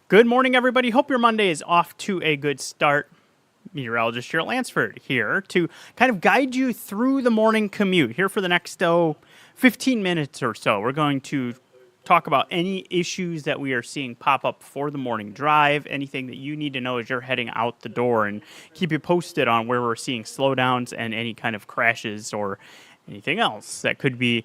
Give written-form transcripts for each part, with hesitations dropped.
Good morning, everybody. Hope your Monday is off to a good start. Meteorologist Jaret Lansford here to kind of guide you through the morning commute. Here for the next 15 minutes or so, we're going to talk about any issues that we are seeing pop up for the morning drive, anything that you need to know as you're heading out the door, and keep you posted on where we're seeing slowdowns and any kind of crashes or anything else that could be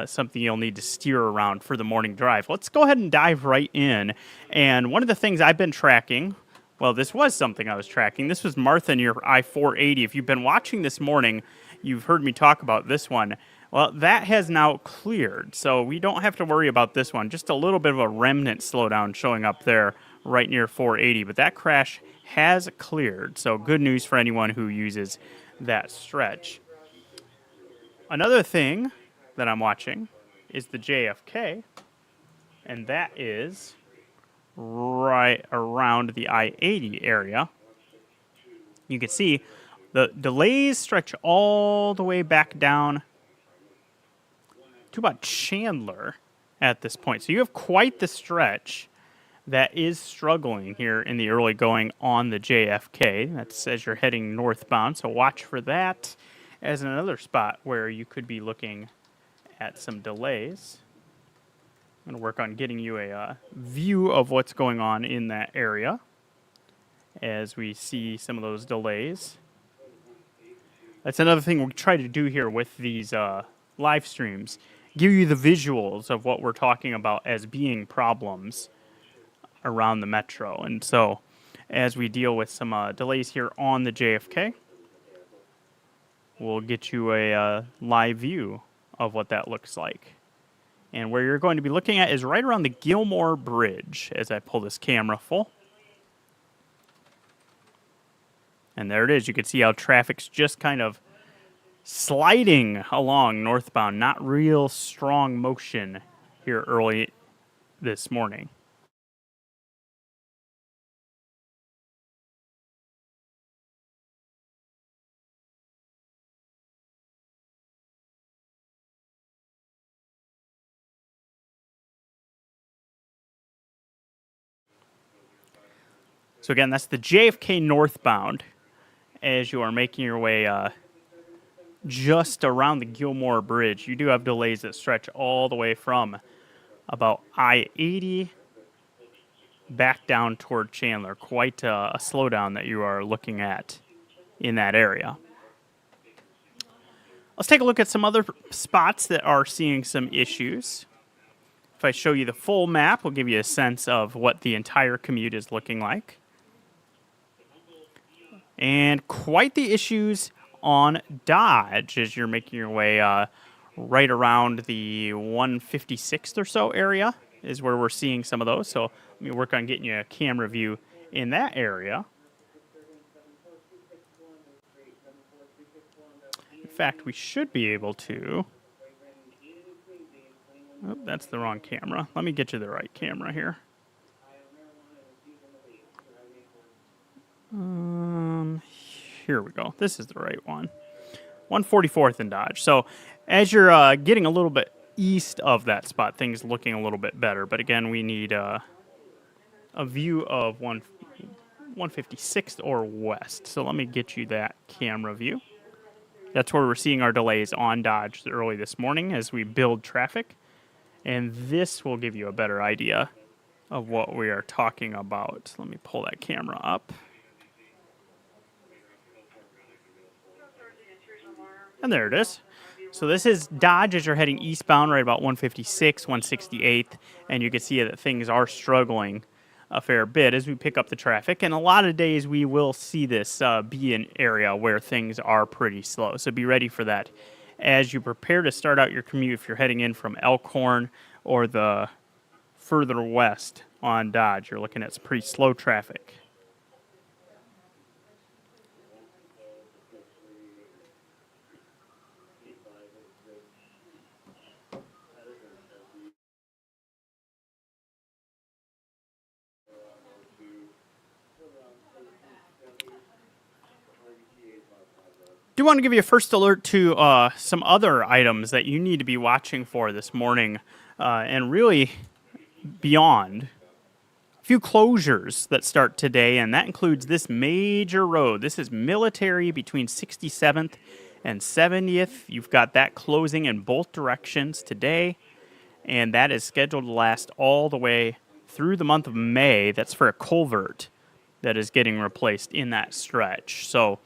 something you'll need to steer around for the morning drive. Let's go ahead and dive right in. And one of the things I've been tracking, well, this was something I was tracking. This was Martha near I-480. If you've been watching this morning, you've heard me talk about this one. Well, that has now cleared, so we don't have to worry about this one. Just a little bit of a remnant slowdown showing up there right near 480, but that crash has cleared, so good news for anyone who uses that stretch. Another thing that I'm watching is the JFK, and that is right around the I-80 area. You can see the delays stretch all the way back down to about Chandler at this point. So you have quite the stretch that is struggling here in the early going on the JFK. That's as you're heading northbound, so watch for that as another spot where you could be looking at some delays. I'm going to work on getting you a view of what's going on in that area as we see some of those delays. That's another thing we try to do here with these live streams. Give you the visuals of what we're talking about as being problems around the metro. And so as we deal with some delays here on the JFK, we'll get you a live view of what that looks like. And where you're going to be looking at is right around the Gilmore Bridge as I pull this camera full. And there it is. You can see how traffic's just kind of sliding along northbound, not real strong motion here early this morning. So again, that's the JFK northbound as you are making your way just around the Gilmore Bridge. You do have delays that stretch all the way from about I-80 back down toward Chandler. Quite a slowdown that you are looking at in that area. Let's take a look at some other spots that are seeing some issues. If I show you the full map, we'll give you a sense of what the entire commute is looking like. And quite the issues on Dodge as you're making your way right around the 156th or so area is where we're seeing some of those. So let me work on getting you a camera view in that area. In fact, we should be able to. Oh, that's the wrong camera. Let me get you the right camera here. Here we go. This is the right one. 144th and Dodge. So as you're getting a little bit east of that spot, things looking a little bit better. But again, we need a view of 156th or west. So let me get you that camera view. That's where we're seeing our delays on Dodge early this morning as we build traffic. And this will give you a better idea of what we are talking about. Let me pull that camera up. And there it is. So this is Dodge as you're heading eastbound right about 156, 168th, and you can see that things are struggling a fair bit as we pick up the traffic. And a lot of days we will see this be an area where things are pretty slow. So be ready for that as you prepare to start out your commute if you're heading in from Elkhorn or the further west on Dodge. You're looking at some pretty slow traffic. Do want to give you a first alert to some other items that you need to be watching for this morning and really beyond few closures that start today, and that includes this major road. This is Military between 67th and 70th. You've got that closing in both directions today, and that is scheduled to last all the way through the month of May. That's for a culvert that is getting replaced in that stretch. So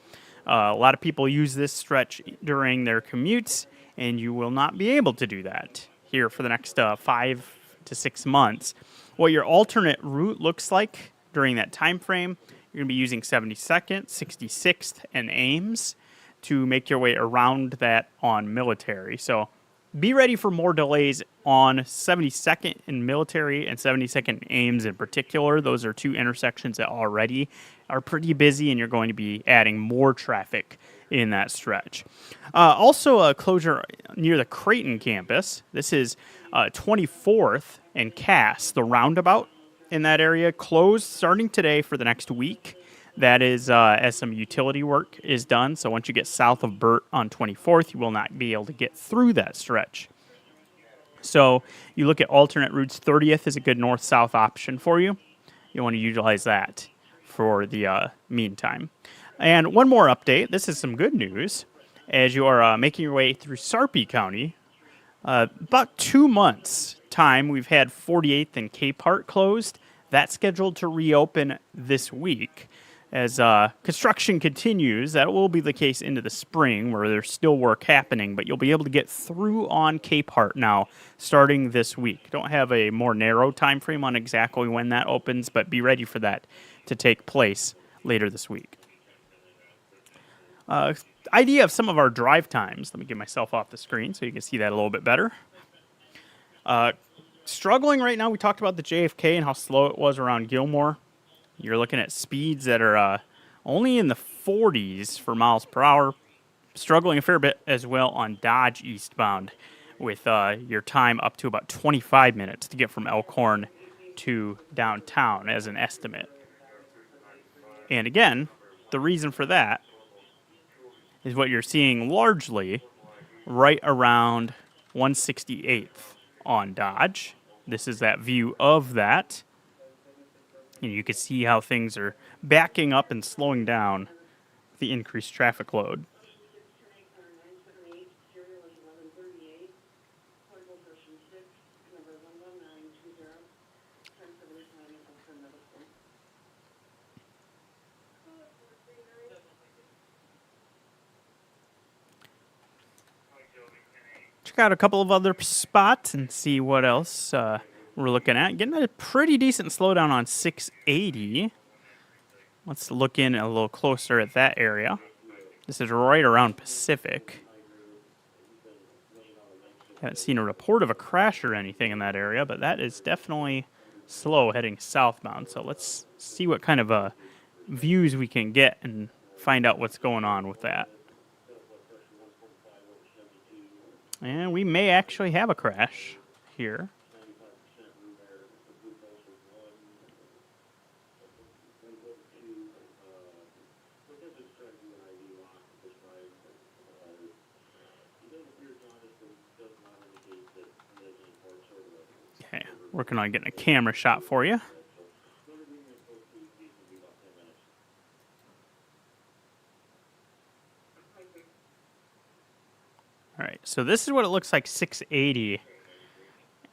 a lot of people use this stretch during their commutes, and you will not be able to do that here for the next 5 to 6 months. What your alternate route looks like during that time frame, you're going to be using 72nd, 66th, and Ames to make your way around that on Military. So be ready for more delays on 72nd and Military and 72nd and Ames in particular. Those are two intersections that already are pretty busy, and you're going to be adding more traffic in that stretch. Also, a closure near the Creighton campus. This is 24th and Cass, the roundabout in that area, closed starting today for the next week. That is as some utility work is done. So once you get south of Burt on 24th, you will not be able to get through that stretch. So you look at alternate routes. 30th is a good north-south option for you. You want to utilize that for the meantime. And one more update. This is some good news. As you are making your way through Sarpy County, about 2 months' time, we've had 48th and Capehart closed. That's scheduled to reopen this week. As construction continues, that will be the case into the spring where there's still work happening, but you'll be able to get through on Capehart now starting this week. Don't have a more narrow time frame on exactly when that opens, but be ready for that to take place later this week. Idea of some of our drive times. Let me get myself off the screen so you can see that a little bit better. Struggling right now, we talked about the JFK and how slow it was around Gilmore. You're looking at speeds that are only in the 40s for miles per hour. Struggling a fair bit as well on Dodge eastbound with your time up to about 25 minutes to get from Elkhorn to downtown as an estimate. And again, the reason for that is what you're seeing largely right around 168th on Dodge. This is that view of that. And you can see how things are backing up and slowing down the increased traffic load. Check out a couple of other spots and see what else we're looking at. Getting a pretty decent slowdown on 680. Let's look in a little closer at that area. This is right around Pacific. Haven't seen a report of a crash or anything in that area, but that is definitely slow heading southbound. So let's see what kind of views we can get and find out what's going on with that. And we may actually have a crash here. Okay, working on getting a camera shot for you. All right, so this is what it looks like 680.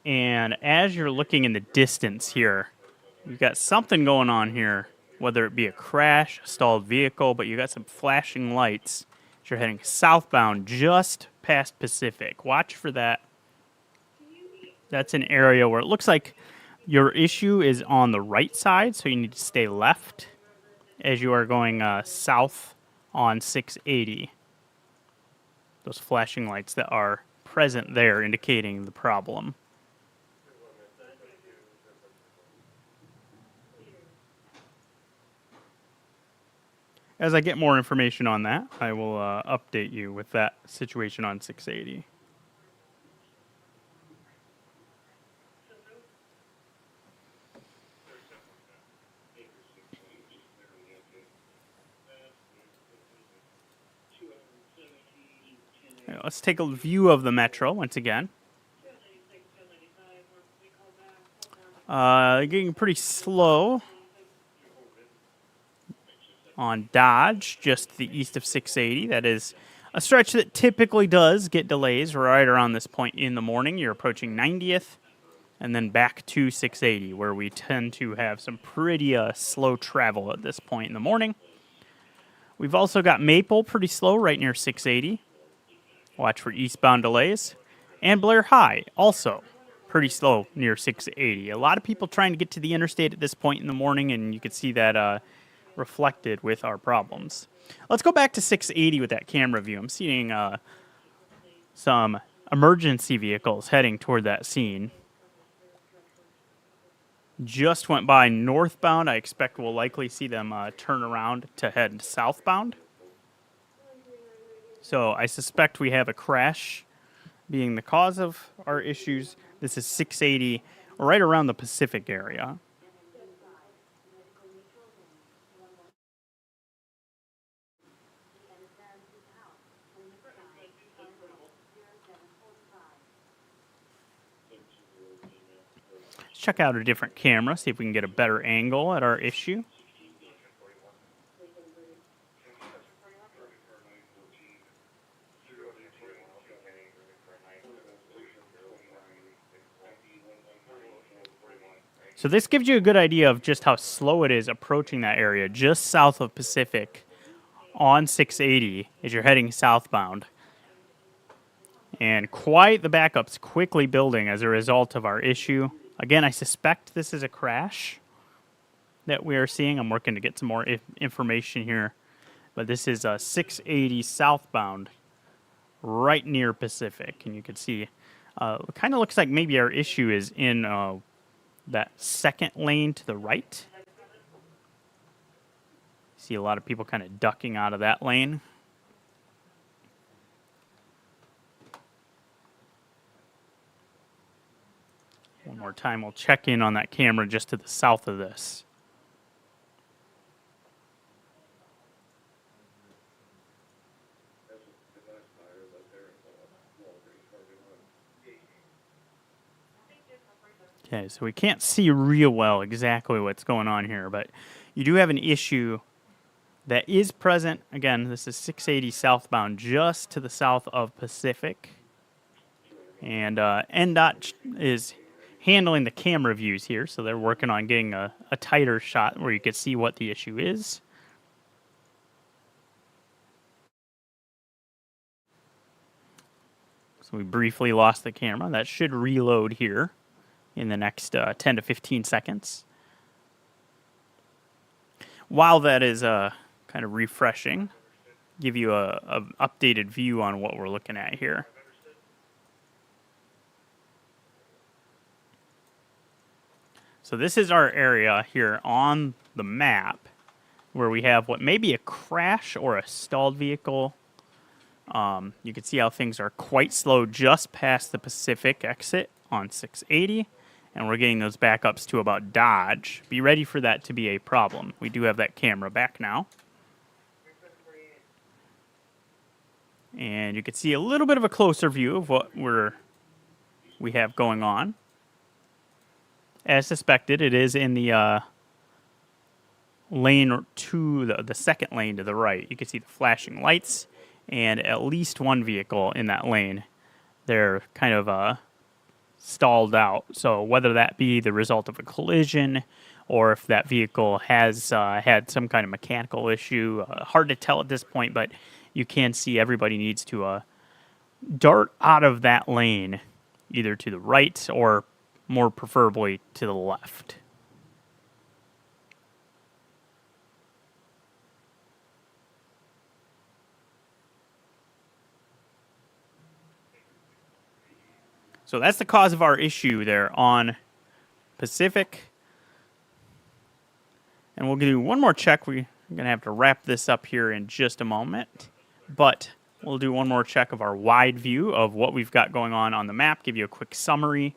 And as you're looking in the distance here, you've got something going on here, whether it be a crash, a stalled vehicle, but you got some flashing lights as you're heading southbound just past Pacific. Watch for that. That's an area where it looks like your issue is on the right side, so you need to stay left as you are going south on 680. Those flashing lights that are present there indicating the problem. As I get more information on that, I will update you with that situation on 680. Let's take a view of the metro once again. Getting pretty slow on Dodge, just to the east of 680. That is a stretch that typically does get delays right around this point in the morning. You're approaching 90th, and then back to 680, where we tend to have some pretty slow travel at this point in the morning. We've also got Maple pretty slow right near 680. Watch for eastbound delays. And Blair High also pretty slow near 680. A lot of people trying to get to the interstate at this point in the morning, and you can see that reflected with our problems. Let's go back to 680 with that camera view. I'm seeing some emergency vehicles heading toward that scene. Just went by northbound. I expect we'll likely see them turn around to head southbound. So I suspect we have a crash being the cause of our issues. This is 680 right around the Pacific area. Let's check out a different camera, see if we can get a better angle at our issue. So this gives you a good idea of just how slow it is approaching that area just south of Pacific on 680 as you're heading southbound. And quite the backup's quickly building as a result of our issue. Again, I suspect this is a crash that we are seeing. I'm working to get some more information here. But this is 680 southbound right near Pacific. And you can see it kind of looks like maybe our issue is in that second lane to the right. See a lot of people kind of ducking out of that lane. One more time, we'll check in on that camera just to the south of this. Okay, so we can't see real well exactly what's going on here, but you do have an issue that is present. Again, this is 680 southbound, just to the south of Pacific. And NDOT is handling the camera views here, so they're working on getting a tighter shot where you can see what the issue is. So we briefly lost the camera. That should reload here in the next 10 to 15 seconds. While that is kind of refreshing, give you a updated view on what we're looking at here. So this is our area here on the map where we have what may be a crash or a stalled vehicle. You can see how things are quite slow just past the Pacific exit on 680. And we're getting those backups to about Dodge. Be ready for that to be a problem. We do have that camera back now. And you can see a little bit of a closer view of what we have going on. As suspected, it is in the lane to the second lane to the right. You can see the flashing lights and at least one vehicle in that lane. They're kind of stalled out. So whether that be the result of a collision or if that vehicle has had some kind of mechanical issue, hard to tell at this point, but you can see everybody needs to dart out of that lane, either to the right or more preferably to the left. So that's the cause of our issue there on Pacific. And we'll do one more check. We're going to have to wrap this up here in just a moment. But we'll do one more check of our wide view of what we've got going on the map, give you a quick summary.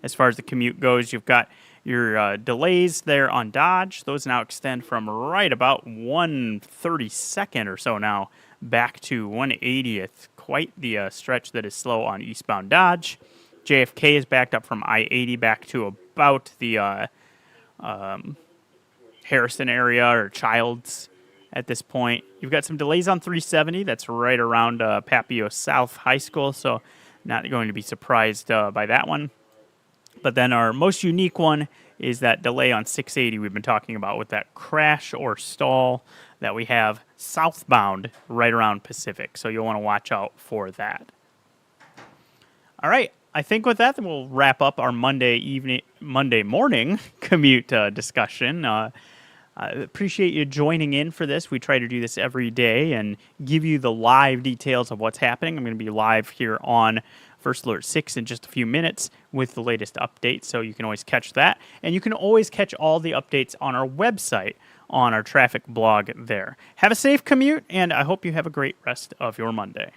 As far as the commute goes, you've got your delays there on Dodge. Those now extend from right about 1/32nd or so now back to 1/80th. Quite the stretch that is slow on eastbound Dodge. JFK is backed up from I-80 back to about the Harrison area or Childs at this point. You've got some delays on 370. That's right around Papio South High School, so not going to be surprised by that one. But then our most unique one is that delay on 680 we've been talking about with that crash or stall that we have southbound right around Pacific. So you'll want to watch out for that. All right. I think with that, we'll wrap up our Monday morning commute discussion. I appreciate you joining in for this. We try to do this every day and give you the live details of what's happening. I'm going to be live here on First Alert 6 in just a few minutes with the latest updates, so you can always catch that. And you can always catch all the updates on our website, on our traffic blog there. Have a safe commute, and I hope you have a great rest of your Monday.